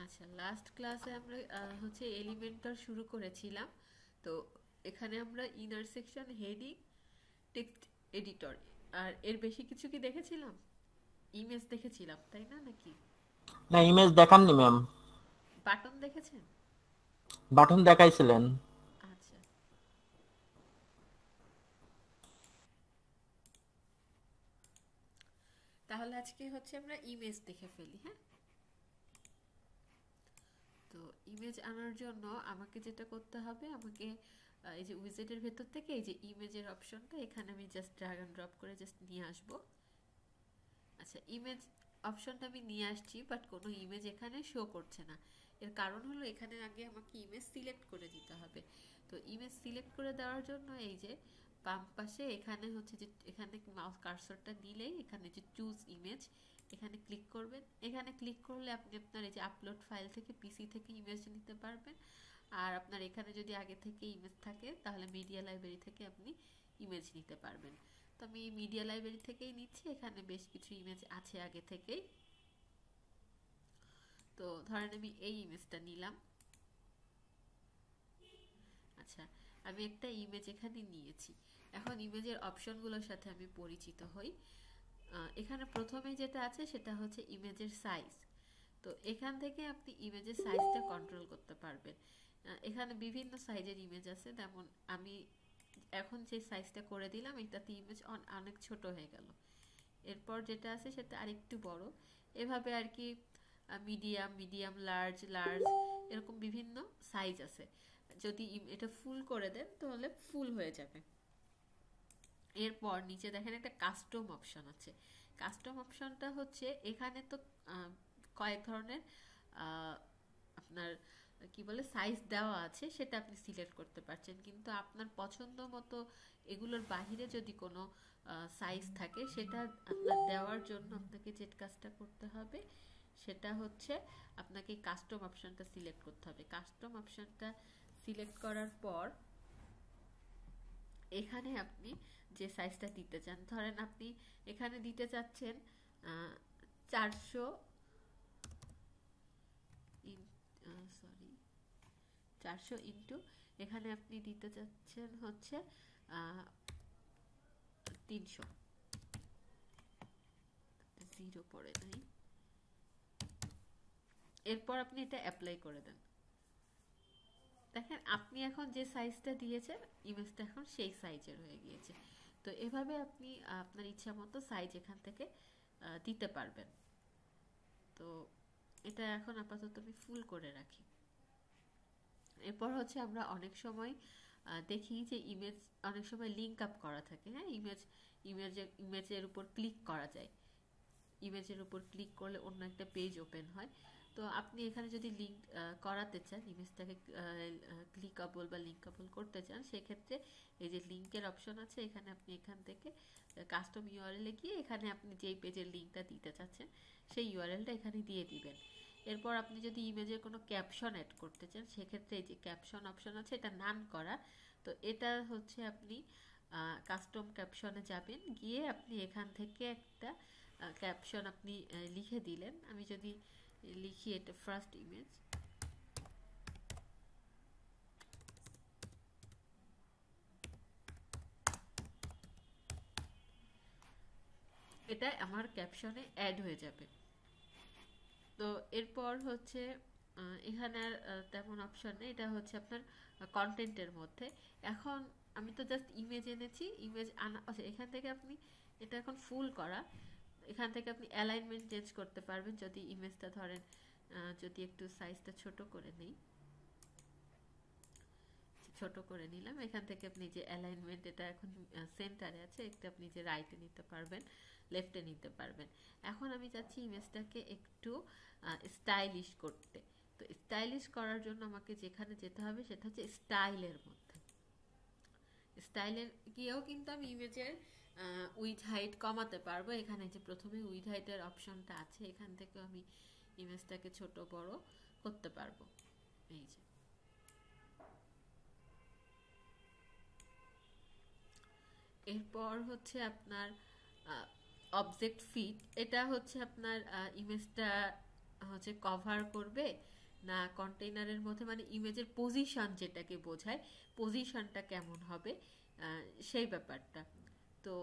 আচ্ছা, লাস্ট ক্লাসে আমরা হচ্ছে এলিমেন্টর শুরু করেছিলাম। তো এখানে আমরা inner section, heading, text editor, আর এর বেশি কিছু কি দেখেছিলাম? ইমেজ দেখেছিলাম তাই না, নাকি না, ইমেজ দেখাননি ম্যাম। বাটন দেখেছেন? বাটন দেখাইছিলেন। আচ্ছা, তাহলে আজকে হচ্ছে আমরা ইমেজ দেখে ফেলি, হ্যাঁ। তো ইমেজ আনার জন্য আমাকে যেটা করতে হবে, আমাকে এই যে উইজেটের ভেতর থেকে এই যে ইমেজের অপশনটা, এখানে আমি জাস্ট ড্র্যাগ অ্যান্ড ড্রপ করে জাস্ট নিয়ে আসবো। আচ্ছা, ইমেজ অপশনটা আমি নিয়ে আসছি, বাট কোনো ইমেজ এখানে শো করছে না। এর কারণ হলো এখানে আগে আমাকে ইমেজ সিলেক্ট করে দিতে হবে। তো ইমেজ সিলেক্ট করে দেওয়ার জন্য এই যে বাম পাশে এখানে হচ্ছে যে এখানে মাউস কার্সরটা দিলেই এখানে যে চুজ ইমেজ, এখানে ক্লিক করবেন। এখানে ক্লিক করলে আপনি আপনার এই যে আপলোড ফাইল থেকে পিসি থেকে ইমেজ নিতে পারবেন। আর আপনার এখানে যদি আগে থেকে ইমেজ থাকে তাহলে মিডিয়া লাইব্রেরি থেকে আপনি ইমেজ নিতে পারবেন। তো আমি মিডিয়া লাইব্রেরি থেকেই নিচ্ছি, এখানে বেশ কিছু ইমেজ আছে আগে থেকেই। তো ধরেন আমি এই ইমেজটা নিলাম। আচ্ছা, আমি একটা ইমেজ এখানে নিয়েছি। এখন ইমেজের অপশনগুলোর সাথে আমি পরিচিত হই। এখানে প্রথমে যেটা আছে সেটা হচ্ছে ইমেজের সাইজ। তো এখান থেকে আপনি ইমেজের সাইজটা কন্ট্রোল করতে পারবেন। এখানে বিভিন্ন সাইজের ইমেজ আছে, যেমন আমি এখন যে সাইজটা করে দিলাম এটাতে ইমেজ অনেক ছোট হয়ে গেল। এরপর যেটা আছে সেটা আরেকটু বড়, এভাবে আর কি। মিডিয়াম, মিডিয়াম, লার্জ, লার্জ, এরকম বিভিন্ন সাইজ আছে। যদি এটা ফুল করে দেন তাহলে ফুল হয়ে যাবে। এরপর নিচে দেখেন একটা কাস্টম অপশন আছে। কাস্টম অপশনটা হচ্ছে এখানে তো আহ, কয়েক ধরনের আহ, আপনার কি বলে সাইজ দেওয়া আছে, সেটা আপনি সিলেক্ট করতে পারছেন, কিন্তু আপনার পছন্দ মতো এগুলোর বাহিরে যদি কোনো সাইজ থাকে সেটা আপনার দেওয়ার জন্য আপনাকে যে কাজটা করতে হবে সেটা হচ্ছে আপনাকে কাস্টম অপশনটা সিলেক্ট করতে হবে। কাস্টম অপশনটা সিলেক্ট করার পর এখানে আপনি যে সাইজটা দিতে চান, ধরেন আপনি এখানে দিতে চাচ্ছেন 400 সরি 400 এখানে আপনি দিতে চাচ্ছেন হচ্ছে 300, জিরো পড়ে নাই। এরপর আপনি এটা অ্যাপ্লাই করে দেন। দেখেন আপনি এখন যে সাইজটা দিয়েছেন ইমেজটা এখন সেই সাইজের হয়ে গিয়েছে। তো এভাবে আপনি আপনার ইচ্ছা মতো সাইজ এখান থেকে দিতে পারবেন। তো এটা এখন আপাতত আমি ফুল করে রাখি। এরপর হচ্ছে আমরা অনেক সময় দেখি যে ইমেজ অনেক সময় লিঙ্ক আপ করা থাকে, হ্যাঁ। ইমেজের উপর ক্লিক করা যায়। ইমেজের উপর ক্লিক করলে অন্য একটা পেজ ওপেন হয়। তো আপনি এখানে যদি লিঙ্ক করাতে চান, ইমেজটাকে ক্লিকable বা লিঙ্কable করতে চান, সেক্ষেত্রে এই যে লিঙ্কের অপশন আছে, এখানে আপনি এখান থেকে কাস্টম ইউআরএল গিয়ে এখানে আপনি যেই পেজের লিঙ্কটা দিতে চাচ্ছেন সেই ইউআরএলটা এখানে দিয়ে দিবেন। এরপর আপনি যদি ইমেজের কোনো ক্যাপশন অ্যাড করতে চান, সেক্ষেত্রে এই যে ক্যাপশন অপশন আছে এটা নান করা। তো এটা হচ্ছে আপনি কাস্টম ক্যাপশনে যাবেন, গিয়ে আপনি এখান থেকে একটা ক্যাপশন আপনি লিখে দিলেন। আমি যদি লিখি এটা ফার্স্ট ইমেজ, এটা আমার ক্যাপশনে অ্যাড হয়ে যাবে। তো এরপর হচ্ছে এখানে আর তেমন অপশন নেই, এটা হচ্ছে আপনার কন্টেন্টের মধ্যে। এখন আমি তো জাস্ট ইমেজ এনেছি, ইমেজ আনা, আচ্ছা এখান থেকে আপনি এটা এখন ফুল করা। এখান থেকে আপনি অ্যালাইনমেন্ট চেঞ্জ করতে পারবেন, যদি ইমেজটা ধরেন যদি একটু সাইজটা ছোট করে নেই, ছোট করে নিলাম। এখান থেকে আপনি যে অ্যালাইনমেন্ট, এটা এখন সেন্টারে আছে, একটা আপনি যে রাইটে নিতে পারবেন, লেফটে নিতে পারবেন। এখন আমি চাচ্ছি ইমেজটাকে একটু স্টাইলিশ করতে। তো স্টাইলিশ করার জন্য আমাকে যেখানে যেতে হবে সেটা হচ্ছে স্টাইলের মধ্যে। স্টাইলের গিয়েও কিন্তু আমি ইমেজের উইড হাইট কমাতে পারবো। এখানে যে প্রথমে উইড হাইটের অপশনটা আছে, এখান থেকে আমি ইমেজটাকে ছোট বড় করতে পারবো। এই যে এরপর হচ্ছে আপনার অবজেক্ট ফিট, এটা হচ্ছে আপনার ইমেজটা হচ্ছে কভার করবে, না কন্টেইনারের মধ্যে, মানে ইমেজের পজিশন যেটাকে বোঝায়, পজিশনটা কেমন হবে, সেই ব্যাপারটা। তো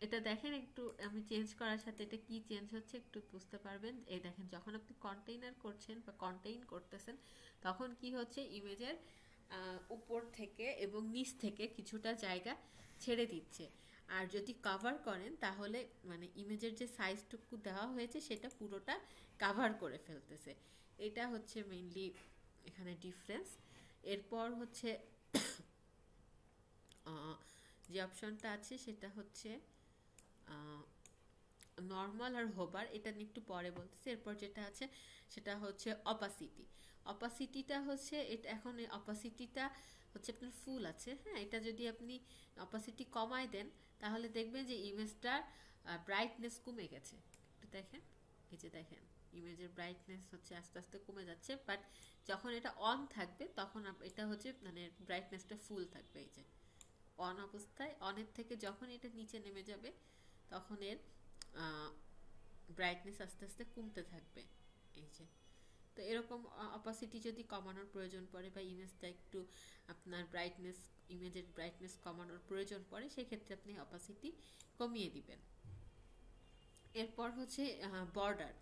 এটা দেখেন একটু, আমি চেঞ্জ করার সাথে এটা কি চেঞ্জ হচ্ছে একটু বুঝতে পারবেন। এই দেখেন, যখন আপনি কন্টেইনার করছেন বা কন্টেইন করতেছেন, তখন কি হচ্ছে, ইমেজের উপর থেকে এবং নিচ থেকে কিছুটা জায়গা ছেড়ে দিচ্ছে। আর যদি কভার করেন তাহলে মানে ইমেজের যে সাইজটুকু দেওয়া হয়েছে সেটা পুরোটা কাভার করে ফেলতেছে। এটা হচ্ছে মেইনলি এখানে ডিফারেন্স। এরপর হচ্ছে যে অপশনটা আছে সেটা হচ্ছে নর্মাল আর হোবার, এটা নিয়ে একটু পরে বলতেছি। এরপর যেটা আছে সেটা হচ্ছে অপাসিটি। অপাসিটিটা হচ্ছে এটা, এখন এই অপাসিটিটা হচ্ছে আপনার ফুল আছে, হ্যাঁ। এটা যদি আপনি অপাসিটি কমায় দেন তাহলে দেখবেন যে ইমেজটার ব্রাইটনেস কমে গেছে। একটু দেখেন, এই যে দেখেন ইমেজের ব্রাইটনেস হচ্ছে আস্তে আস্তে কমে যাচ্ছে, বাট যখন এটা অন থাকবে তখন এটা হচ্ছে মানে ব্রাইটনেসটা ফুল থাকবে। এই যে অন অবস্থায়, অনের থেকে যখন এটা নিচে নেমে যাবে তখন এর ব্রাইটনেস আস্তে আস্তে কমতে থাকবে। এই যে, তো এরকম অপাসিটি যদি কমানোর প্রয়োজন পড়ে বা ইমেজটা একটু আপনার ব্রাইটনেস, ইমেজের ব্রাইটনেস কমানোর প্রয়োজন পড়ে, সেক্ষেত্রে আপনি অপাসিটি কমিয়ে দিবেন। এরপর হচ্ছে বর্ডার।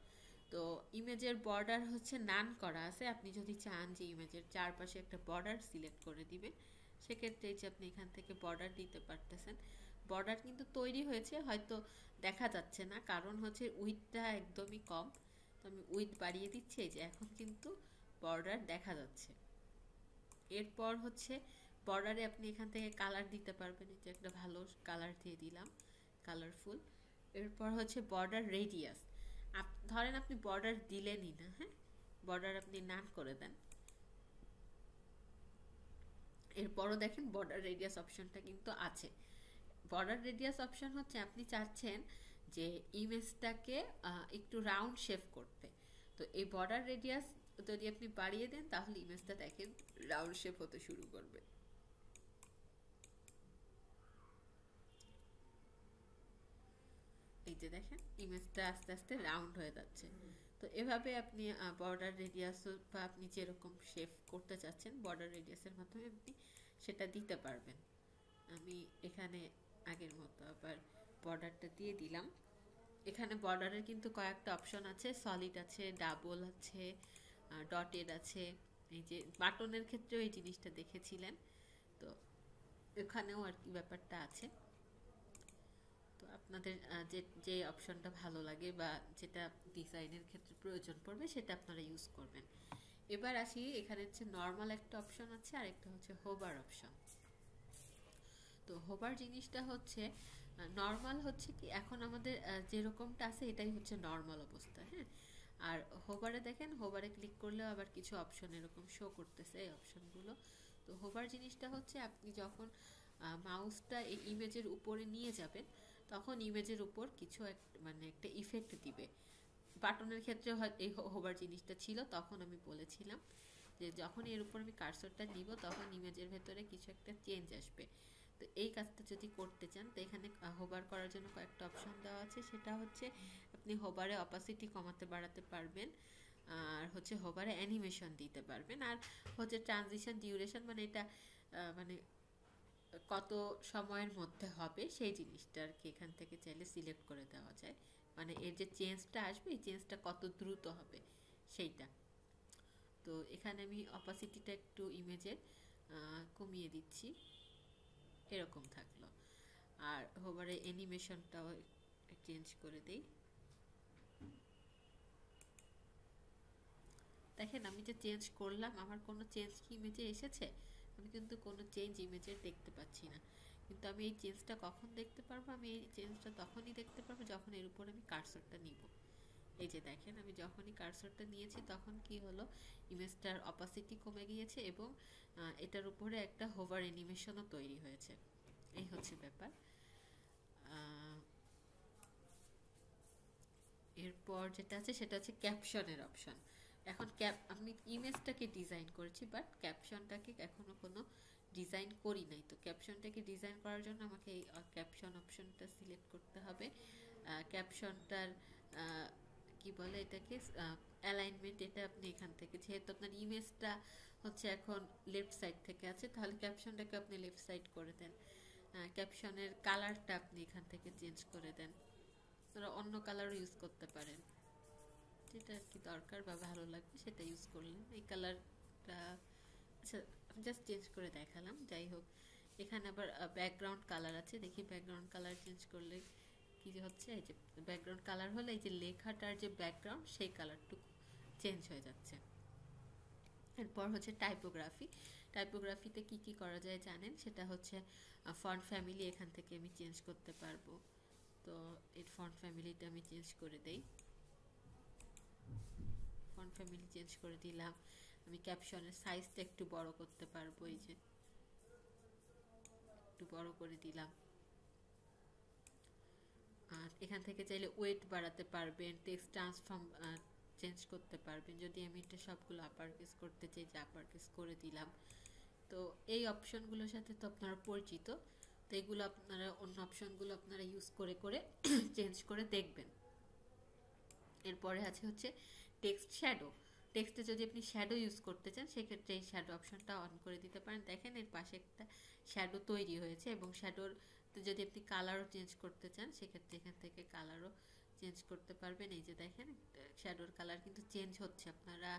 তো ইমেজের বর্ডার হচ্ছে নান করা আছে। আপনি যদি চান যে ইমেজের চারপাশে একটা বর্ডার সিলেক্ট করে দিবেন, সেক্ষেত্রে যে আপনি এখান থেকে বর্ডার দিতে পারতেছেন। বর্ডার কিন্তু তৈরি হয়েছে, হয়তো দেখা যাচ্ছে না কারণ হচ্ছে উইডথটা একদমই কম। তো আমি উইডথ বাড়িয়ে দিচ্ছি, যে এখন কিন্তু বর্ডার দেখা যাচ্ছে। এরপর হচ্ছে বর্ডারে আপনি এখান থেকে কালার দিতে পারবেন। এই যে একটা ভালো কালার দিয়ে দিলাম, কালারফুল। এরপর হচ্ছে বর্ডার রেডিয়াস। ধরেন আপনি বর্ডার দিলেনই না, হ্যাঁ, বর্ডার আপনি নান করে দেন। এরপরও দেখেন বর্ডার রেডিয়াস অপশনটা কিন্তু আছে। বর্ডার রেডিয়াস অপশন হচ্ছে আপনি চাচ্ছেন যে ইমেজটাকে একটু রাউন্ড শেপ করতে। তো এই বর্ডার রেডিয়াস যদি আপনি বাড়িয়ে দেন তাহলে ইমেজটা দেখেন রাউন্ড শেপ হতে শুরু করবে। এই যে দেখেন ইমেজটা আস্তে আস্তে রাউন্ড হয়ে যাচ্ছে। তো এভাবে আপনি বর্ডার রেডিয়াস বা আপনি যেরকম শেপ করতে চাচ্ছেন বর্ডার রেডিয়াসের মাধ্যমে আপনি সেটা দিতে পারবেন। আমি এখানে আগের মতো আবার বর্ডারটা দিয়ে দিলাম। এখানে বর্ডারের কিন্তু কয়েকটা অপশন আছে, সলিড আছে, ডাবল আছে, ডটেড আছে। এই যে বাটনের ক্ষেত্রেও এই জিনিসটা দেখেছিলেন, তো এখানেও আর কি ব্যাপারটা আছে। তো আপনাদের যে যে অপশনটা ভালো লাগে বা যেটা ডিজাইনের ক্ষেত্রে প্রয়োজন পড়বে সেটা আপনারা ইউজ করবেন। এবার আসি, এখানে হচ্ছে নর্মাল একটা অপশন আছে আর একটা হচ্ছে হোভার অপশন। তো হোভার জিনিসটা হচ্ছে, নর্মাল হচ্ছে কি এখন আমাদের যেরকমটা আছে এটাই হচ্ছে নর্মাল অবস্থা, হ্যাঁ। আর হোভারে দেখেন, হোভারে ক্লিক করলেও আবার কিছু অপশন এরকম শো করতেছে, এই অপশনগুলো। তো হোভার জিনিসটা হচ্ছে আপনি যখন মাউসটা এই ইমেজের উপরে নিয়ে যাবেন তখন ইমেজের উপর কিছু মানে একটা ইফেক্ট দিবে। বাটনের ক্ষেত্রে হয়তো এই হোভার জিনিসটা ছিল, তখন আমি বলেছিলাম যে যখন এর উপর আমি কার্সরটা নিব তখন ইমেজের ভেতরে কিছু একটা চেঞ্জ আসবে। তো এই কাজটা যদি করতে চান তো এখানে হোভার করার জন্য কয়েকটা অপশন দেওয়া আছে। সেটা হচ্ছে আপনি হোভারে অপাসিটি কমাতে বাড়াতে পারবেন, আর হচ্ছে হোভারে অ্যানিমেশন দিতে পারবেন, আর হচ্ছে ট্রানজিশন ডিউরেশন, মানে এটা মানে কত সময়ের মধ্যে হবে সেই জিনিসটা আর কি এখান থেকে চাইলে সিলেক্ট করে দেওয়া যায়। মানে এর যে চেঞ্জটা আসবে এই চেঞ্জটা কত দ্রুত হবে সেইটা। তো এখানে আমি অপাসিটিটা একটু ইমেজের কমিয়ে দিচ্ছি, এরকম থাকলো। আর হোভারে অ্যানিমেশনটাও চেঞ্জ করে দেই। দেখেন আমি যে চেঞ্জ করলাম, আমার কোনো চেঞ্জ কি ইমেজে এসেছে? আমি কিন্তু কোনো চেঞ্জ ইমেজে দেখতে পাচ্ছি না। কিন্তু আমি এই চেঞ্জটা কখন দেখতে পারবো? আমি এই চেঞ্জটা তখনই দেখতে পারবো যখন এর উপর আমি কার্সরটা নিব। এই যে দেখেন আমি যখনই কার্সরটা নিয়েছি তখন কি হলো, ইমেজটার অপাসিটি কমে গিয়েছে এবং এটার উপরে একটা হোভার অ্যানিমেশনও তৈরি হয়েছে। এই হচ্ছে ব্যাপার। এরপর যেটা আছে সেটা হচ্ছে ক্যাপশনের অপশন। এখন আমি ইমেজটাকে ডিজাইন করেছি বাট ক্যাপশনটাকে এখনো কোনো ডিজাইন করি নাই। তো ক্যাপশনটাকে ডিজাইন করার জন্য আমাকে এই ক্যাপশন অপশনটা সিলেক্ট করতে হবে। ক্যাপশনটার কি বলে এটাকে, অ্যালাইনমেন্ট এটা আপনি এখান থেকে, যেহেতু আপনার ইমেজটা হচ্ছে এখন লেফট সাইড থেকে আছে, তাহলে ক্যাপশনটাকে আপনি লেফট সাইড করে দেন। ক্যাপশনের কালারটা আপনি এখান থেকে চেঞ্জ করে দেন, আপনারা অন্য কালারও ইউজ করতে পারেন, যেটা আর কি দরকার বা ভালো লাগবে সেটা ইউজ করলেন। এই কালারটা আচ্ছা জাস্ট চেঞ্জ করে দেখালাম। যাই হোক, এখানে আবার ব্যাকগ্রাউন্ড কালার আছে, দেখি ব্যাকগ্রাউন্ড কালার চেঞ্জ করলে কি যে হচ্ছে। এই যে ব্যাকগ্রাউন্ড কালার হলে এই যে লেখাটার যে ব্যাকগ্রাউন্ড সেই কালারটুকু চেঞ্জ হয়ে যাচ্ছে। এরপর হচ্ছে টাইপোগ্রাফি। টাইপোগ্রাফিতে কি কি করা যায় জানেন, সেটা হচ্ছে ফন্ট ফ্যামিলি এখান থেকে আমি চেঞ্জ করতে পারবো। তো এর ফন্ট ফ্যামিলিটা আমি চেঞ্জ করে দেই, ফন্ট ফ্যামিলি চেঞ্জ করে দিলাম। আমি ক্যাপশনের সাইজটা একটু বড় করতে পারবো, এই যে একটু বড় করে দিলাম। আর এখান থেকে চাইলে ওয়েট বাড়াতে পারবেন, টেক্সট ট্রান্সফর্ম চেঞ্জ করতে পারবেন। যদি আমি এটা সবগুলো আপার কেস করতে চাই, যে আপার কেস করে দিলাম। তো এই অপশনগুলোর সাথে তো আপনারা পরিচিত, তো এগুলো আপনারা অন্য অপশনগুলো আপনারা ইউজ করে করে চেঞ্জ করে দেখবেন। এরপরে আছে হচ্ছে টেক্সট শ্যাডো। টেক্সটে যদি আপনি শ্যাডো ইউজ করতে চান, সেক্ষেত্রে এই শ্যাডো অপশনটা অন করে দিতে পারেন। দেখেন এর পাশে একটা শ্যাডো তৈরি হয়েছে, এবং শ্যাডোর যদি আপনি কালারও চেঞ্জ করতে চান, সেক্ষেত্রে এখান থেকে কালারও চেঞ্জ করতে পারবেন। এই যে দেখেন শ্যাডোর কালার কিন্তু চেঞ্জ হচ্ছে, আপনারা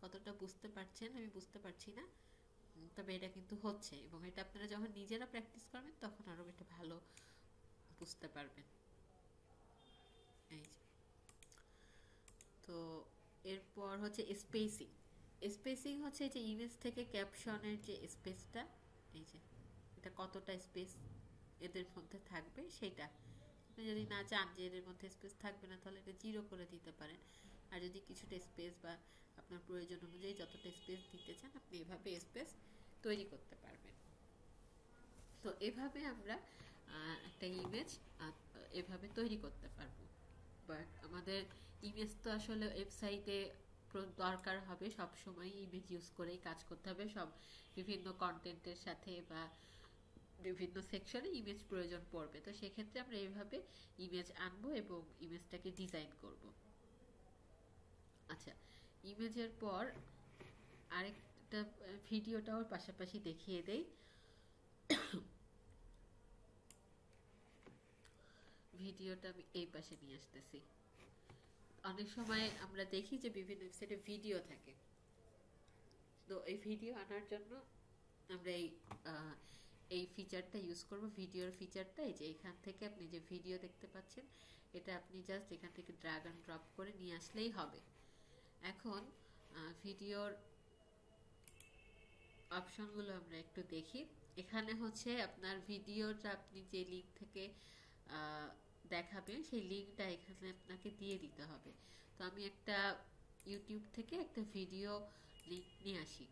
কতটা বুঝতে পারছেন আমি বুঝতে পারছি না, তবে এটা কিন্তু হচ্ছে, এবং এটা আপনারা যখন নিজেরা প্র্যাকটিস করবেন তখন আরও এটা ভালো বুঝতে পারবেন। এই যে, তো এরপর হচ্ছে স্পেসিং। স্পেসিং হচ্ছে যে ইমেজ থেকে ক্যাপশনের যে স্পেসটা, এই যে এটা কতটা স্পেস এদের মধ্যে থাকবে সেটা, আপনি যদি না চান যে এদের মধ্যে স্পেস থাকবে না, তাহলে এটা 0 করে দিতে পারেন। আর যদি কিছুটা স্পেস বা আপনার প্রয়োজন অনুযায়ী যতটা স্পেস দিতে চান, আপনি এভাবে স্পেস তৈরি করতে পারবেন। তো এভাবে আমরা একটা ইমেজ এভাবে তৈরি করতে পারবো। বাট আমাদের ইমেজ তো আসলে ওয়েবসাইটে দরকার হবে, সব সময় ইমেজ ইউজ করেই কাজ করতে হবে, সব বিভিন্ন কন্টেন্টের সাথে বা বিভিন্ন সেকশনে ইমেজ প্রয়োজন পড়বে। তো সেক্ষেত্রে আমরা এইভাবে ইমেজ আনবো এবং ইমেজটাকে ডিজাইন করব। আচ্ছা, ইমেজের পর আরেকটা ভিডিওটাও পাশাপাশি দেখিয়ে দেই। ভিডিওটা আমি এই পাশে নিয়ে আসতেছি। অনেক সময় আমরা দেখি যে বিভিন্ন ওয়েবসাইটে ভিডিও থাকে, তো এই ভিডিও আনার জন্য আমরা এই ফিচারটা ইউজ করব, ভিডিওর ফিচারটা। এই যে এখান থেকে আপনি যে ভিডিও দেখতে পাচ্ছেন, এটা আপনি জাস্ট এখান থেকে ড্র্যাগ অ্যান্ড ড্রপ করে নিয়ে আসলেই হবে। এখন ভিডিওর অপশনগুলো আমরা একটু দেখি। এখানে হচ্ছে আপনার ভিডিওটা আপনি যে লিঙ্ক থেকে দেখাবেন, সেই লিঙ্কটা এখানে আপনাকে দিয়ে দিতে হবে। তো আমি একটা ইউটিউব থেকে একটা ভিডিও লিঙ্ক নিয়ে আসি।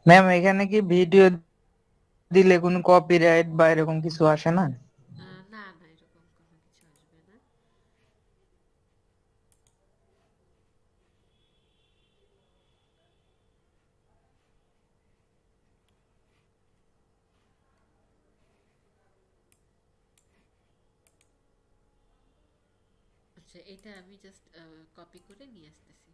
ম্যাম এখানে কি ভিডিও দিলে কোনো কপিরাইট বা এরকম কিছু আসে না? না না, এরকম কোনো কিছু আসবে না। আচ্ছা, এটা আমি জাস্ট কপি করে নিয়ে আসতেছি।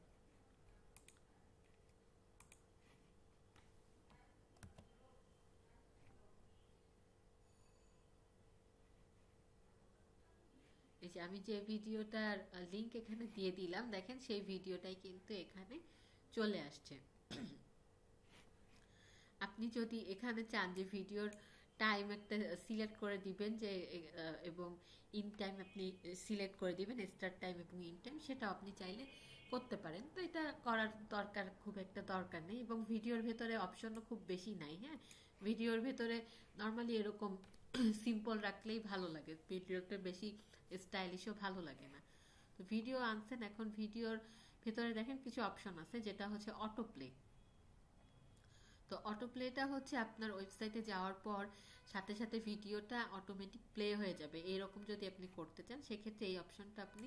এই যে আমি যে ভিডিওটার লিংক এখানে দিয়ে দিলাম, দেখেন সেই ভিডিওটাই কিন্তু এখানে চলে আসছে। আপনি যদি এখানে চান যে ভিডিওর টাইম একটা সিলেক্ট করে দিবেন, যে এবং ইন টাইম আপনি সিলেক্ট করে দিবেন, স্টার্ট টাইম এবং ইন টাইম, সেটা আপনি চাইলে করতে পারেন। তো এটা করার দরকার খুব একটা দরকার নেই, এবং ভিডিওর ভেতরে অপশনও খুব বেশি নাই। হ্যাঁ, ভিডিওর ভেতরে নর্মালি এরকম সিম্পল রাখলেই ভালো লাগে, ভিডিওতে বেশি স্টাইলিশও ভালো লাগে না। তো ভিডিও আনছেন, এখন ভিডিওর ভেতরে দেখেন কিছু অপশন আছে, যেটা হচ্ছে অটো প্লে। তো অটো প্লেটা হচ্ছে আপনার ওয়েবসাইটে যাওয়ার পর সাথে সাথে ভিডিওটা অটোমেটিক প্লে হয়ে যাবে, এরকম যদি আপনি করতে চান, সেক্ষেত্রে এই অপশনটা আপনি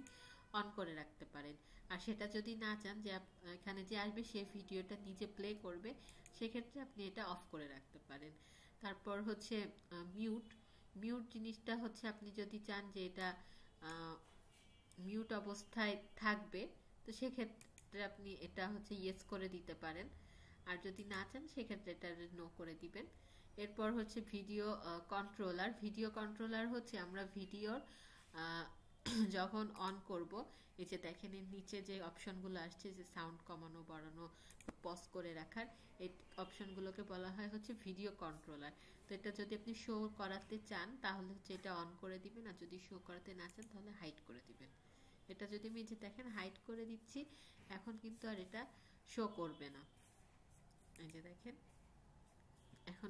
অন করে রাখতে পারেন। আর সেটা যদি না চান যে এখানে যে আসবে সে ভিডিওটা নিজে প্লে করবে, সেক্ষেত্রে আপনি এটা অফ করে রাখতে পারেন। তারপর হচ্ছে মিউট। মিউট জিনিসটা হচ্ছে আপনি যদি চান যে এটা মিউট অবস্থায় থাকবে, তো সেক্ষেত্রে আপনি এটা হচ্ছে ইয়েস করে দিতে পারেন। আর যদি না চান সেক্ষেত্রে এটা নো করে দিবেন। এরপর হচ্ছে ভিডিও কন্ট্রোলার। ভিডিও কন্ট্রোলার হচ্ছে আমরা ভিডিওর যখন অন করব, এই যে দেখেন এর নিচে যে অপশনগুলো আসছে, যে সাউন্ড কমানো বাড়ানো পজ করে রাখার, এই অপশনগুলোকে বলা হয় হচ্ছে ভিডিও কন্ট্রোলার। তো এটা যদি আপনি শো করাতে চান তাহলে হচ্ছে এটা অন করে দিবেন, আর যদি শো করাতে না চান তাহলে হাইড করে দিবেন। এটা যদি আমি যে দেখেন হাইড করে দিচ্ছি, এখন কিন্তু আর এটা শো করবে না। এই যে দেখেন এখন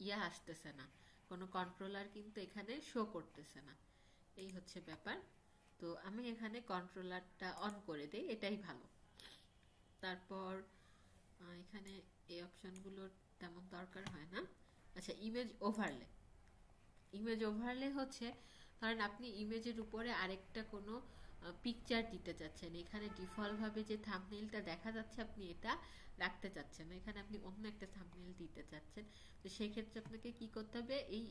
ইয়া আসতেছে না, কোনো কন্ট্রোলার কিন্তু এখানে শো করতেছে না। এই হচ্ছে ব্যাপার। তো আমি এখানে কন্ট্রোলারটা অন করে দেই, এটাই ভালো। তারপর এখানে এই অপশনগুলোর তেমন দরকার হয় না। আচ্ছা, ইমেজ ওভারলে। ইমেজ ওভারলে হচ্ছে ধরেন আপনি ইমেজের উপরে আরেকটা কোনো পিকচার দিতে চাচ্ছেন, এখানে ডিফল্ট ভাবে যে থাম্বনেইলটা দেখা যাচ্ছে আপনি এটা রাখতে চাচ্ছেন না, এখানে আপনি অন্য একটা থাম্বনেইল দিতে চাচ্ছেন। তো সেই ক্ষেত্রে আপনাকে কি করতে হবে, এই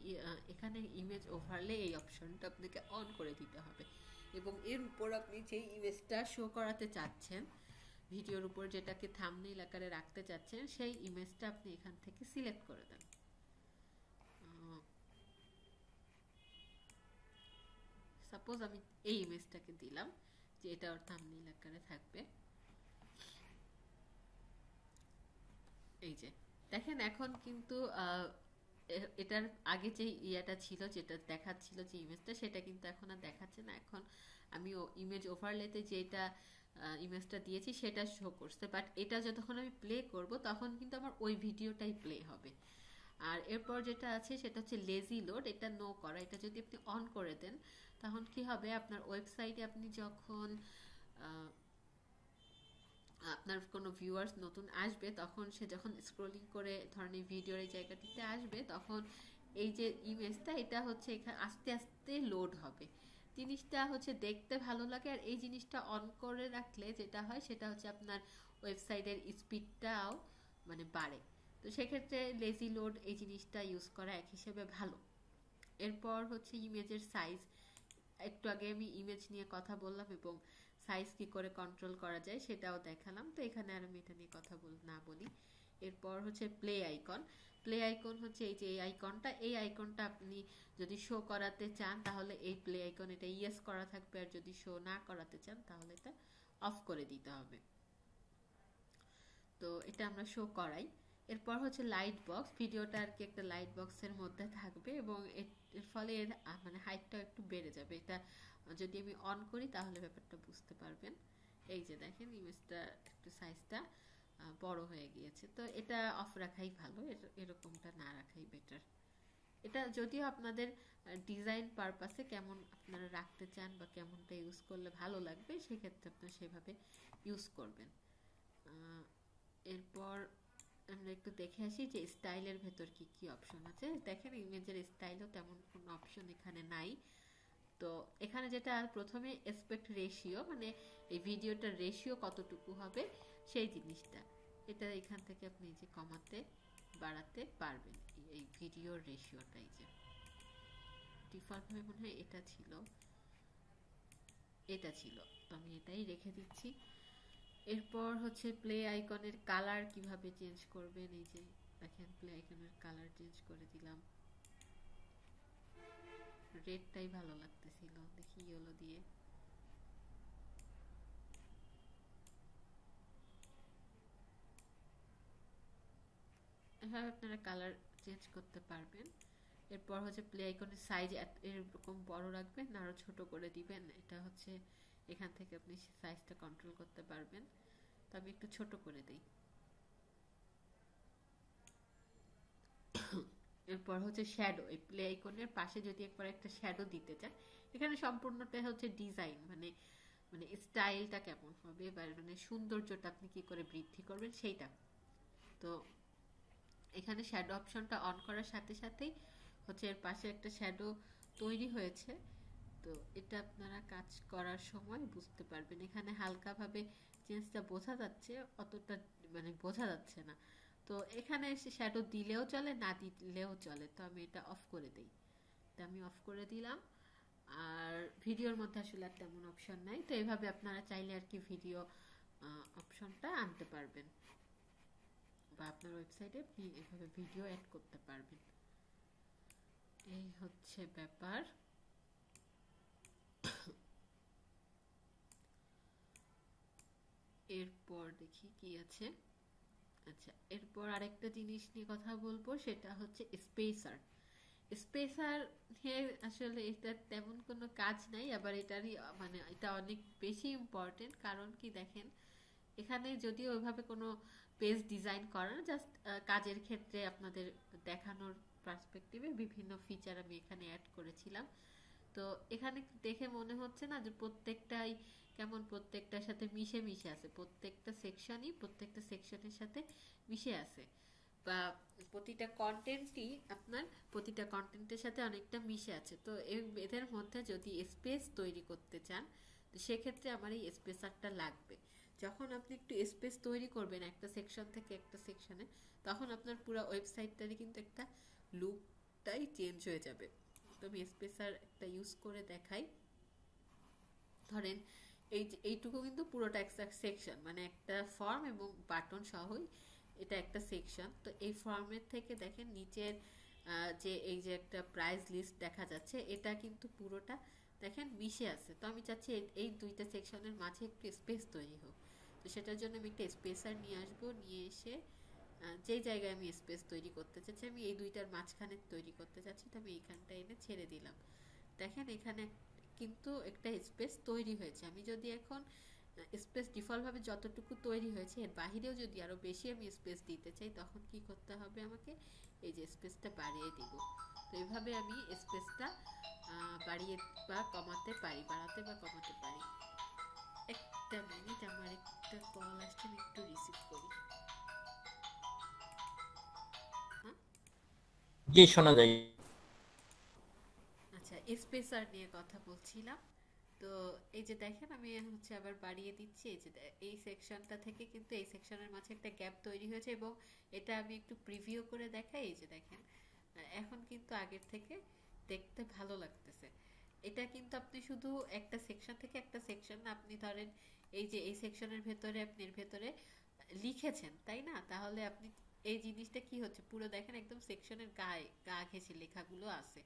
এখানে ইমেজ ওভারলে এই অপশনটা আপনাকে অন করে দিতে হবে, এবং এর উপর আপনি যেই ইমেজটা শো করাতে চাচ্ছেন, ভিডিওর উপর যেটাকে থাম্বনেইল আকারে রাখতে চাচ্ছেন, সেই ইমেজটা আপনি এখান থেকে সিলেক্ট করে দেন। সাপোজ আমি এই ইমেজটাকে দিলাম যে এটা ওর থাম্বনেইল আকারে থাকবে। এই যে দেখেন এখন কিন্তু এটার আগে যে ইয়াটা ছিল, যেটা দেখাচ্ছিল যে ইমেজটা, সেটা কিন্তু এখন আর দেখাচ্ছে না। এখন আমি ইমেজ ওভারলেতে যেটা ইমেজটা দিয়েছি সেটা শো করছে, বাট এটা যতক্ষণ আমি প্লে করব তখন কিন্তু আমার ওই ভিডিওটাই প্লে হবে। আর এরপর যেটা আছে সেটা হচ্ছে লেজি লোড, এটা নো করা। এটা যদি আপনি অন করে দেন তখন কি হবে, আপনার ওয়েবসাইটে আপনি যখন আপনার কোনো ভিউয়ার্স নতুন আসবে, তখন সে যখন স্ক্রলিং করে ধরেন এই ভিডিওর এই জায়গাটিতে আসবে, তখন এই যে ইমেজটা এটা হচ্ছে এখানে আস্তে আস্তে লোড হবে। জিনিসটা হচ্ছে দেখতে ভালো লাগে, আর এই জিনিসটা অন করে রাখলে যেটা হয় সেটা হচ্ছে আপনার ওয়েবসাইটের স্পিডটাও মানে বাড়ে। তো সেক্ষেত্রে লেজি লোড এই জিনিসটা ইউজ করা এক হিসেবে ভালো। এরপর হচ্ছে ইমেজের সাইজ। একটু আগে আমি ইমেজ নিয়ে কথা বললাম এবং সাইজ কি করে কন্ট্রোল করা যায় সেটাও দেখালাম, তো এখানে আর আমি এটা নিয়ে কথা না বলি। এরপর হচ্ছে প্লে আইকন। প্লে আইকন হচ্ছে এই যে এই আইকনটা, এই আইকনটা আপনি যদি শো করাতে চান তাহলে এই প্লে আইকন এটা ইয়েস করা থাকবে, আর যদি শো না করাতে চান তাহলে এটা অফ করে দিতে হবে। তো এটা আমরা শো করাই। এরপর হচ্ছে লাইট বক্স। ভিডিওটা আর কি একটা লাইট বক্সের মধ্যে থাকবে, এবং এর ফলে এর মানে হাইটটাও একটু বেড়ে যাবে। এটা যদি আমি অন করি তাহলে ব্যাপারটা বুঝতে পারবেন। এই যে দেখেন ইমেজটা একটু সাইজটা বড় হয়ে গিয়েছে, তো এটা অফ রাখাই ভালো, এরকমটা না রাখাই বেটার। এটা যদিও আপনাদের ডিজাইন পারপাসে কেমন আপনারা রাখতে চান বা কেমনটা ইউজ করলে ভালো লাগবে, সেক্ষেত্রে আপনারা সেভাবে ইউজ করবেন। এরপর আমরা একটু দেখে আসি যে স্টাইলের ভেতর কি কি অপশন আছে। দেখেন ইমেজের স্টাইলও তেমন কোনো অপশন এখানে নাই। তো এখানে যেটা প্রথমে অ্যাসপেক্ট রেশিও, মানে এই ভিডিওটার রেশিও কতটুকু হবে সেই জিনিসটা, এটা এখান থেকে আপনি যে কমাতে বাড়াতে পারবেন। এই ভিডিওর রেশিওটাই যে ডিফল্টভাবে মনে হয় এটা ছিল, তো আমি এটাই রেখে দিচ্ছি। এরপর হচ্ছে প্লে আইকনের কালার কিভাবে চেঞ্জ করবেন। এই যে দেখেন প্লে আইকনের কালার চেঞ্জ করে দিলাম, রেডটাই ভালো লাগতেছিল, দেখি ইয়েলো দিয়ে। এভাবে আপনারা কালার চেঞ্জ করতে পারবেন। এরপর হচ্ছে প্লে আইকনের সাইজ এরকম বড় রাখবেন না আরো ছোট করে দিবেন, এটা হচ্ছে এখান থেকে আপনি সাইজটা কন্ট্রোল করতে পারবেন। তো আমি একটু ছোট করে দেই। এরপর হচ্ছে শ্যাডো। এই প্লে আইকনের পাশে যদি একবার একটা শ্যাডো দিতে চান, এখানে সম্পূর্ণটা হচ্ছে ডিজাইন, মানে মানে স্টাইলটা কেমন হবে বা মানে সৌন্দর্যটা আপনি কি করে বৃদ্ধি করবেন সেইটা। তো এখানে শ্যাডো অপশনটা অন করার সাথে সাথেই হচ্ছে এর পাশে একটা শ্যাডো তৈরি হয়েছে। তো এটা আপনারা কাজ করার সময় বুঝতে পারবেন, এখানে হালকাভাবে চেঞ্জটা বোঝা যাচ্ছে, অতটা মানে বোঝা যাচ্ছে না। তো এখানে এসে শ্যাডো দিলেও চলে, না দিলেও চলে, তো আমি এটা অফ করে দিই। তো আমি অফ করে দিলাম। আর ভিডিওর মধ্যে আসলে আর তেমন অপশন নাই, তো এইভাবে আপনারা চাইলে আর কি ভিডিও অপশনটা আনতে পারবেন, বা আপনার ওয়েবসাইটে আপনি এভাবে ভিডিও অ্যাড করতে পারবেন। এই হচ্ছে ব্যাপার। এরপর দেখি কি আছে। আচ্ছা, এরপর আরেকটা জিনিস নিয়ে কথা বলবো, সেটা হচ্ছে স্পেসার। স্পেসার নিয়ে আসলে এটা তেমন কোনো কাজ নাই, আবার এটারই মানে এটা অনেক বেশি ইম্পর্টেন্ট। কারণ কি দেখেন, এখানে যদিও ওইভাবে কোনো পেজ ডিজাইন করা না, জাস্ট কাজের ক্ষেত্রে আপনাদের দেখানোর পার্সপেক্টিভে বিভিন্ন ফিচার আমি এখানে অ্যাড করেছিলাম। তো এখানে দেখে মনে হচ্ছে না যে প্রত্যেকটাই কেমন প্রত্যেকটার সাথে মিশে মিশে আছে, প্রত্যেকটা সেকশনই প্রত্যেকটা সেকশনের সাথে মিশে আছে, বা প্রতিটা কন্টেন্টই আপনার প্রতিটা কন্টেন্টের সাথে অনেকটা মিশে আছে। তো এদের মধ্যে যদি স্পেস তৈরি করতে চান, তো সেক্ষেত্রে আমার এই স্পেসারটা লাগবে। যখন আপনি একটু স্পেস তৈরি করবেন একটা সেকশন থেকে একটা সেকশনে, তখন আপনার পুরো ওয়েবসাইটটারই কিন্তু একটা লুকটাই চেঞ্জ হয়ে যাবে। তো আমি স্পেসার একটা ইউজ করে দেখাই। ধরেন এইটুকু কিন্তু পুরোটা একটা সেকশন, মানে একটা ফর্ম এবং বাটন সহই এটা একটা সেকশন। তো এই ফর্মের থেকে দেখেন নিচের যে এই যে একটা প্রাইস লিস্ট দেখা যাচ্ছে, এটা কিন্তু পুরোটা দেখেন মিশে আছে। তো আমি চাচ্ছি এই দুইটা সেকশনের মাঝে একটু স্পেস তৈরি হোক। তো সেটার জন্য আমি একটা স্পেসার নিয়ে আসবো, নিয়ে এসে যেই জায়গায় আমি স্পেস তৈরি করতে চাচ্ছি, আমি এই দুইটার মাঝখানে তৈরি করতে চাচ্ছি, তো আমি এইখানটা এনে ছেড়ে দিলাম। দেখেন এখানে কিন্তু একটা স্পেস তৈরি হয়েছে। আমি যদি এখন স্পেস ডিফল্টভাবে যতটুকু তৈরি হয়েছে এর বাহিরেও যদি আরো বেশি আমি স্পেস দিতে চাই, তখন কি করতে হবে আমাকে, এই যে স্পেসটা বাড়িয়ে দিব। তো এইভাবে আমি স্পেসটা বাড়িয়ে বা কমাতে পারি, বাড়াতে বা কমাতে পারি। একটা মিনিট, আমার একটা কল আসছে, আমি একটু রিসিভ করি। হ্যাঁ, জি শোনা যায়। আচ্ছা, স্পেসার নিয়ে কথা বলছিলাম। তো এই যে দেখেন আমি হচ্ছে আবার বাড়িয়ে দিচ্ছি। এই যে এই সেকশনটা থেকে কিন্তু এই সেকশনের মাঝে একটা গ্যাপ তৈরি হয়েছে, এবং এটা আমি একটু প্রিভিউ করে দেখাই। এই যে দেখেন এখন কিন্তু আগের থেকে দেখতে ভালো লাগতেছে। এটা কিন্তু আপনি শুধু একটা সেকশন থেকে একটা সেকশন না, আপনি ধরেন এই যে এই সেকশনের ভেতরে আপনি এর ভেতরে লিখেছেন, তাই না? তাহলে আপনি এই জিনিসটা কি হচ্ছে, পুরো দেখেন একদম সেকশনের গায়ে গা ঘেঁষে লেখাগুলো আছে।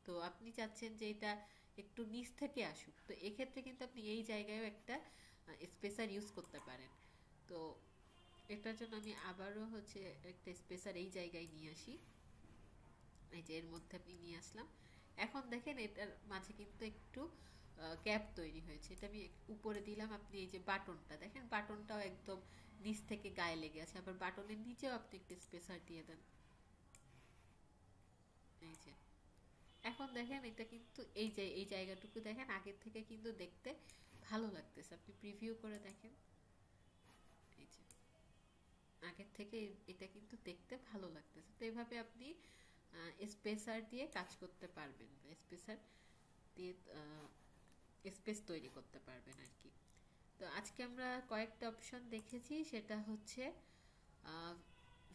তো আপনি চাচ্ছেন যে এটা একটু নিচ থেকে আসুক, তো এক্ষেত্রে কিন্তু আপনি এই জায়গায়ও একটা স্পেসার ইউজ করতে পারেন। তো এটার জন্য আমি আবারও হচ্ছে একটা স্পেসার এই জায়গায় নিয়ে আসি। এই যে এর মধ্যে আমি নিয়ে আসলাম। এখন দেখেন এটার মাঝে কিন্তু একটু গ্যাপ তৈরি হয়েছে। এটা আমি উপরে দিলাম। আপনি এই যে বাটনটা দেখেন, বাটনটাও একদম নিচ থেকে গায়ে লেগে আছে। আবার বাটনের নিচেও আপনি একটু স্পেসার দিয়ে দেন। এই যে এখন দেখেন এটা কিন্তু এই যে এই জায়গাটুকু দেখেন আগের থেকে কিন্তু দেখতে ভালো লাগতেছে। আপনি প্রিভিউ করে দেখেন, এই যে আগের থেকে এটা কিন্তু দেখতে ভালো লাগতেছে। তো এইভাবে আপনি স্পেসার দিয়ে কাজ করতে পারবেন, স্পেসার দিয়ে স্পেস তৈরি করতে পারবেন আর কি। তো আজকে আমরা কয়েকটা অপশন দেখেছি, সেটা হচ্ছে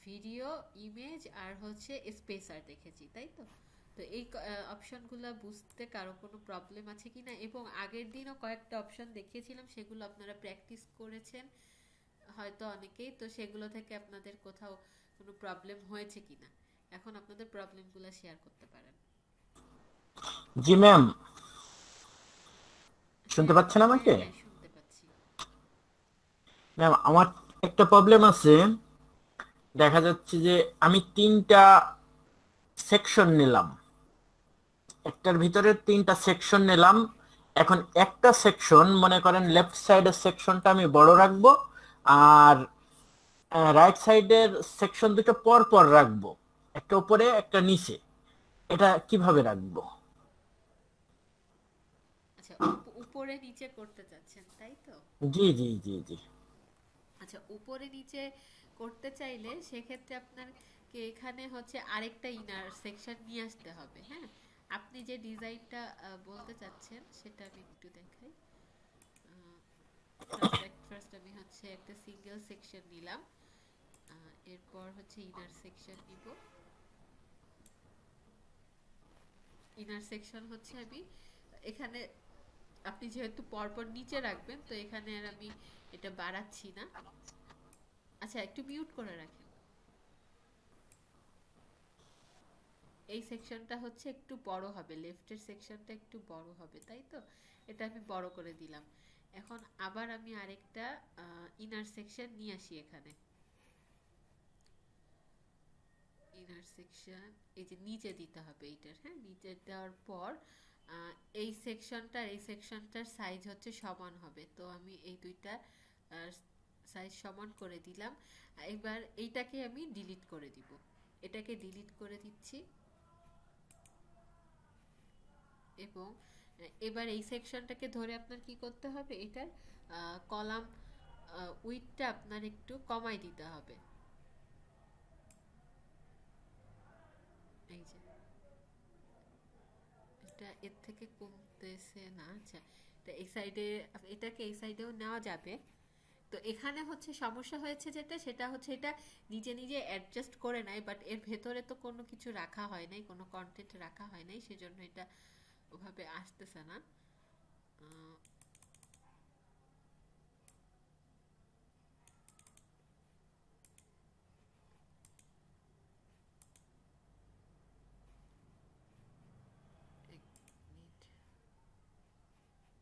ভিডিও, ইমেজ আর হচ্ছে স্পেসার দেখেছি, তাই তো? তো এই অপশনগুলো বুঝতে কারো কোনো প্রবলেম আছে কিনা, এবং আগের দিনও কয়েকটা অপশন দেখিয়েছিলাম, সেগুলো আপনারা প্র্যাকটিস করেছেন হয়তো অনেকেই, তো সেগুলো থেকে আপনাদের কোথাও কোনো প্রবলেম হয়েছে কিনা এখন আপনাদের প্রবলেমগুলো শেয়ার করতে পারেন। জি ম্যাম, শুনতে হ্যাঁ পাচ্ছেন হ্যাঁ আমাকে? হ্যাঁ, শুনতে পাচ্ছি। ম্যাম আমার একটা প্রবলেম আছে। দেখা যাচ্ছে যে আমি তিনটা সেকশন নিলাম, একটার ভিতরে তিনটা সেকশন নিলাম। এখন একটা সেকশন মনে করেন লেফট সাইডের সেকশনটা আমি বড় রাখবো, আর রাইট সাইডের সেকশন দুটো পর পর রাখবো, একটা উপরে একটা নিচে। এটা কিভাবে রাখবো? আচ্ছা, উপরে নিচে করতে চাচ্ছেন, তাই তো? জি জি জি জি। আচ্ছা, উপরে নিচে করতে চাইলে সেক্ষেত্রে আপনার এখানে হচ্ছে আরেকটা ইনার সেকশন নিয়ে আসতে হবে। হ্যাঁ, আপনি যে ডিজাইনটা বলতে চাচ্ছেন সেটা আমি একটু দেখাই। ফার্স্ট আমি হচ্ছে একটা সিঙ্গেল সেকশন নিলাম। এরপর হচ্ছে ইনার সেকশন নিব। ইনার সেকশন হচ্ছে আমি এখানে, আপনি যেহেতু পরপর নিচে রাখবেন তো এখানে আর আমি এটা বাড়াচ্ছি না। আচ্ছা, একটু মিউট করে রাখেন। এই সেকশনটা হচ্ছে একটু বড় হবে, লেফটের সেকশনটা একটু বড় হবে, তাই তো? এটা আমি বড় করে দিলাম। এখন আবার আমি আরেকটা ইনার সেকশন নিয়ে আসি এখানে। ইনার সেকশন এই যে নিচে দিতে হবে এইটার, হ্যাঁ, নিচে দেওয়ার পর এই সেকশনটার সাইজ হচ্ছে সমান হবে। তো আমি এই দুইটা সাইজ সমান করে দিলাম। এবার এইটাকে আমি ডিলিট করে দিব, এটাকে ডিলিট করে দিচ্ছি। এবং এবার এই সেকশনটাকে ধরে আপনার কি করতে হবে, এটার কলাম উইডথটা আপনার একটু কমাই দিতে হবে। এই যে এটা এর থেকে কমতেছে না। আচ্ছা, এটা এই সাইডে, এটাকে এই সাইডেও নেওয়া যাবে। তো এখানে হচ্ছে সমস্যা হয়েছে যেটা, সেটা হচ্ছে এটা নিজে নিজে অ্যাডজাস্ট করে নাই, বাট এর ভেতরে তো কোনো কিছু রাখা হয় নাই, কোনো কন্টেন্ট রাখা হয় নাই, সেজন্য এটা ওভাবে আসতেছে না।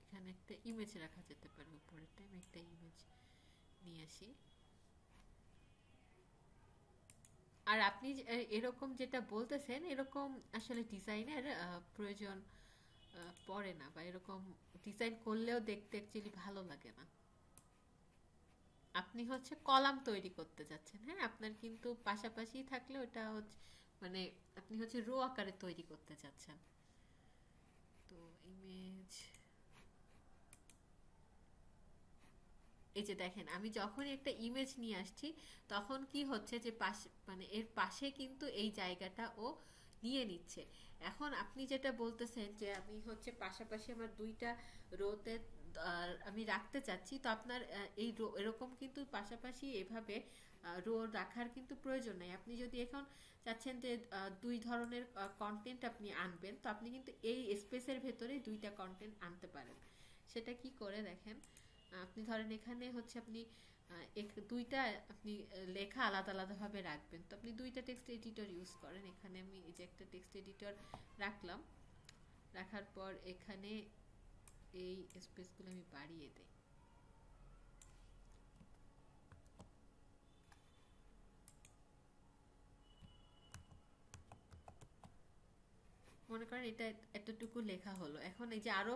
এখানে একটা ইমেজ রাখা যেতে পারে, উপরেরটা আমি একটা ইমেজ নিয়ে আসি। আর আপনি এরকম যেটা বলতেছেন, এরকম আসলে ডিজাইনের প্রয়োজন পড়ে না, বা এরকম ডিজাইন করলেও দেখতে অ্যাকচুয়ালি ভালো লাগে না। আপনি হচ্ছে কলাম তৈরি করতে যাচ্ছেন, হ্যাঁ, আপনার কিন্তু পাশাপাশি থাকলে ওটা হচ্ছে মানে আপনি হচ্ছে রো আকারে তৈরি করতে যাচ্ছেন। তো ইমেজ, এই যে দেখেন, আমি যখন একটা ইমেজ নিয়ে আসছি তখন কি হচ্ছে যে পাশে মানে এর পাশে কিন্তু এই জায়গাটা ও নিয়ে নিচ্ছে। এখন আপনি যেটা বলতেছেন যে আমি হচ্ছে পাশাপাশি আমার দুইটা রোতে আমি রাখতে চাচ্ছি, তো আপনার এই রো এরকম কিন্তু পাশাপাশি এভাবে রো রাখার কিন্তু প্রয়োজন নাই। আপনি যদি এখন চাচ্ছেন যে দুই ধরনের কন্টেন্ট আপনি আনবেন, তো আপনি কিন্তু এই স্পেসের ভেতরে দুইটা কন্টেন্ট আনতে পারেন। সেটা কি করে দেখেন, আপনি ধরেন এখানে হচ্ছে আপনি দুইটা আপনি লেখা আলাদা আলাদা ভাবে রাখবেন, তো আপনি দুইটা টেক্সট এডিটর ইউজ করেন। এখানে আমি এই যে একটা টেক্সট এডিটর রাখলাম, রাখার পর এখানে এই স্পেসগুলো আমি বাড়িয়ে দেই। মনে করেন এটা এতটুকু লেখা হলো, এখন এই যে আরো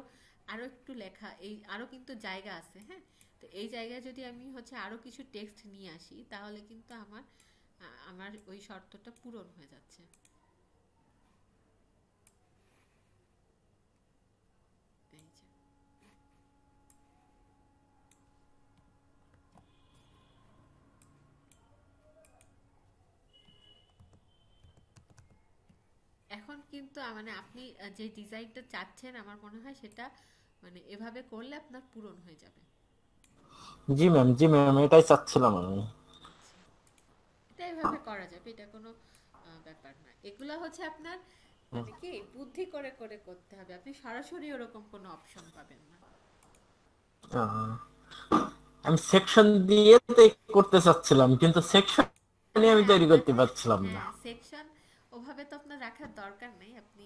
আরো একটু লেখা, এই আরো কিন্তু জায়গা আছে, হ্যাঁ। তো এই জায়গায় যদি আমি হচ্ছে আরো কিছু টেক্সট নিয়ে আসি তাহলে কিন্তু আমার আমার ওই শর্তটা পূরণ হয়ে যাচ্ছে। এই যে এখন কিন্তু মানে আপনি যে ডিজাইনটা চাচ্ছেন আমার মনে হয় সেটা মানে এভাবে করলে আপনার পূরণ হয়ে যাবে। জি ম্যাম, জি ম্যাম, এটাই চাচ্ছিলাম আমি। আচ্ছা, এটা এভাবে করা যাবে, এটা কোনো ব্যাপার না। এগুলো হচ্ছে আপনার মানে কি বুদ্ধি করে করে করতে হবে, আপনি সরাসরি ওরকম কোনো অপশন পাবেন না। আহ, আমি সেকশন দিয়ে তো করতে চাচ্ছিলাম, কিন্তু সেকশন আমি হ্যাঁ তৈরি আপনার করতে পারছিলাম না। হ্যাঁ সেকশন ওভাবে তো আপনার রাখার দরকার নেই। আপনি